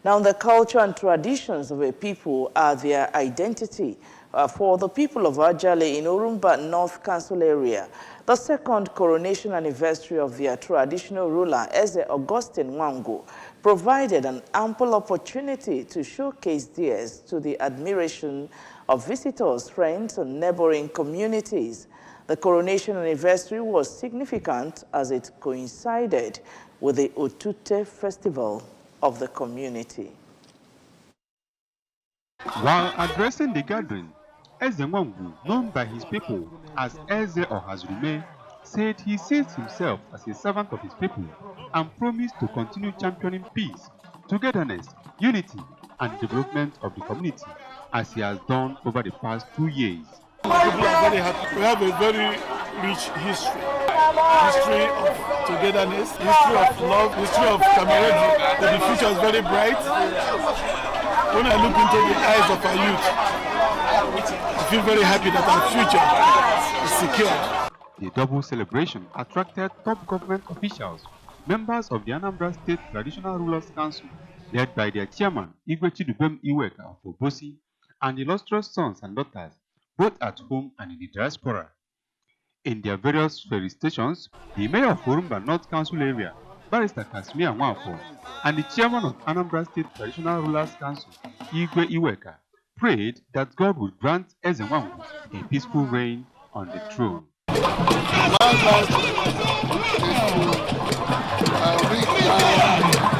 Now, the culture and traditions of a people are their identity. For the people of Ajalli in Urumba North Council area, the second coronation anniversary of their traditional ruler, Eze Augustine Nwangwu, provided an ample opportunity to showcase theirs to the admiration of visitors, friends, and neighboring communities. The coronation anniversary was significant as it coincided with the Otute festival of the community. While addressing the gathering, Eze Nwangwu, known by his people as Eze Ohazurume, said he sees himself as a servant of his people and promised to continue championing peace, togetherness, unity, and development of the community, as he has done over the past 2 years. My people are very happy. We have a very rich history. History of togetherness, history of love, history of camaraderie. The future is very bright. When I look into the eyes of our youth, I feel very happy that our future is secured. The double celebration attracted top government officials, members of the Anambra State Traditional Rulers Council, led by their chairman, Igwe Chidubem Iweka of Obosi, and illustrious sons and daughters, both at home and in the diaspora. In their various felicitations, the mayor of Urumba North Council area, Barrister Kasmia Nwafo, and the chairman of Anambra State Traditional Rulers Council, Igwe Iweka, prayed that God would grant Eze Nwangwu a peaceful reign on the throne. My life is to